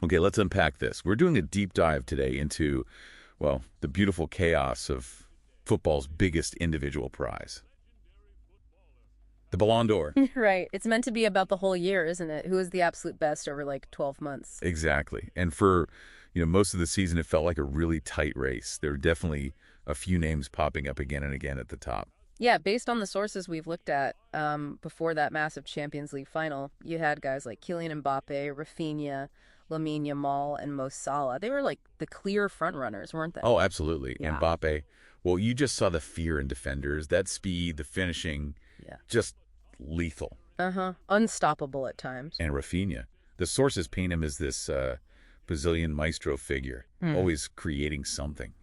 Okay, let's unpack this. We're doing a deep dive today into, well, the beautiful chaos of football's biggest individual prize. The Ballon d'Or. Right. It's meant to be about the whole year, isn't it? Who is the absolute best over like 12 months? Exactly. And for, most of the season, it felt like a really tight race. There were definitely a few names popping up again and again at the top. Yeah, based on the sources we've looked at before that massive Champions League final, you had guys like Kylian Mbappé, Raphinha, Lamine Yamal, and Mo Salah. They were like the clear front runners, weren't they? Oh, absolutely. Yeah. Mbappé, well, you just saw the fear in defenders, that speed, the finishing, just lethal. Unstoppable at times. And Raphinha, the sources paint him as this Brazilian maestro figure, always creating something,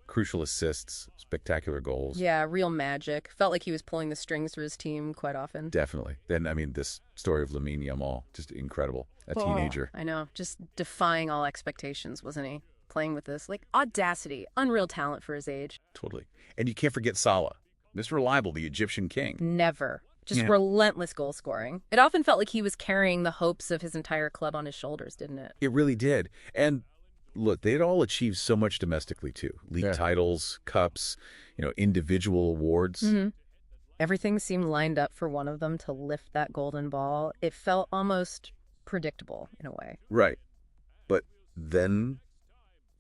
Crucial assists, spectacular goals. Yeah, real magic. Felt like he was pulling the strings for his team quite often. Definitely. Then, this story of Lamine Yamal, just incredible. A teenager. I know. Just defying all expectations, wasn't he? Playing with this, audacity, unreal talent for his age. Totally. And you can't forget Salah. Mr. Reliable, the Egyptian king. Never. Just relentless goal scoring. It often felt like he was carrying the hopes of his entire club on his shoulders, didn't it? It really did. And look, they'd all achieved so much domestically, too. League titles, cups, individual awards. Everything seemed lined up for one of them to lift that golden ball. It felt almost predictable in a way. Right. But then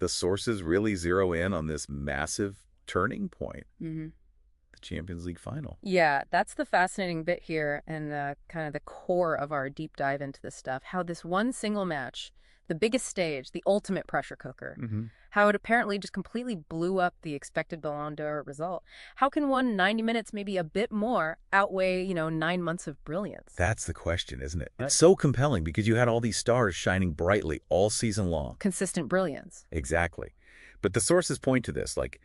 the sources really zero in on this massive turning point. The Champions League final. Yeah, that's the fascinating bit here and kind of the core of our deep dive into this stuff. How this one single match, the biggest stage, the ultimate pressure cooker, how it apparently just completely blew up the expected Ballon d'Or result. How can 90 minutes, maybe a bit more, outweigh, 9 months of brilliance? That's the question, isn't it? It's so compelling because you had all these stars shining brightly all season long. Consistent brilliance. Exactly. But the sources point to this, like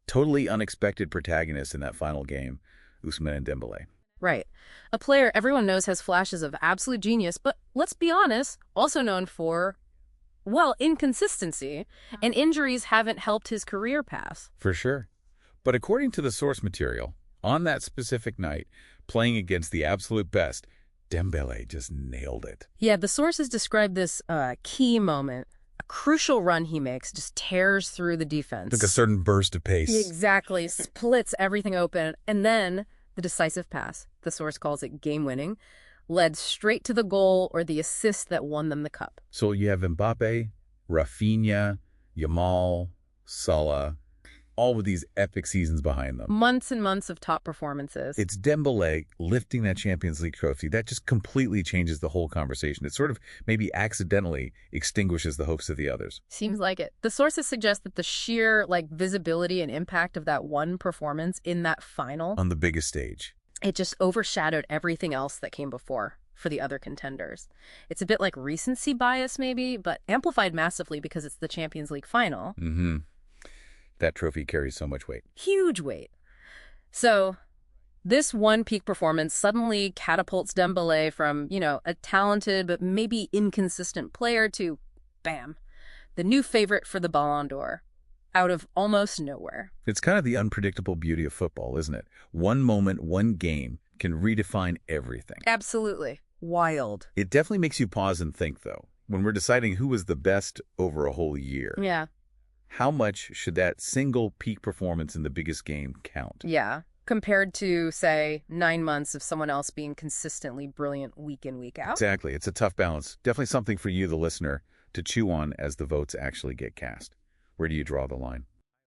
totally unexpected protagonist in that final game, Ousmane Dembélé. Right. A player everyone knows has flashes of absolute genius, but let's be honest, also known for, inconsistency, and injuries haven't helped his career path. For sure. But according to the source material, on that specific night, playing against the absolute best, Dembélé just nailed it. Yeah, the sources describe this key moment. A crucial run he makes, just tears through the defense. Like a certain burst of pace. Exactly. Splits everything open. And then the decisive pass, the source calls it game-winning, led straight to the goal or the assist that won them the cup. So you have Mbappé, Raphinha, Yamal, Salah, all with these epic seasons behind them. Months and months of top performances. It's Dembélé lifting that Champions League trophy. That just completely changes the whole conversation. It sort of maybe accidentally extinguishes the hopes of the others. Seems like it. The sources suggest that the sheer visibility and impact of that one performance in that final, on the biggest stage, it just overshadowed everything else that came before for the other contenders. It's a bit like recency bias maybe, but amplified massively because it's the Champions League final. That trophy carries so much weight. Huge weight. So this one peak performance suddenly catapults Dembélé from, a talented but maybe inconsistent player to, bam, the new favorite for the Ballon d'Or, out of almost nowhere. It's kind of the unpredictable beauty of football, isn't it? One moment, one game can redefine everything. Absolutely. Wild. It definitely makes you pause and think, though, when we're deciding who was the best over a whole year. Yeah. How much should that single peak performance in the biggest game count? Yeah. Compared to, say, 9 months of someone else being consistently brilliant week in, week out. Exactly. It's a tough balance. Definitely something for you, the listener, to chew on as the votes actually get cast. Where do you draw the line?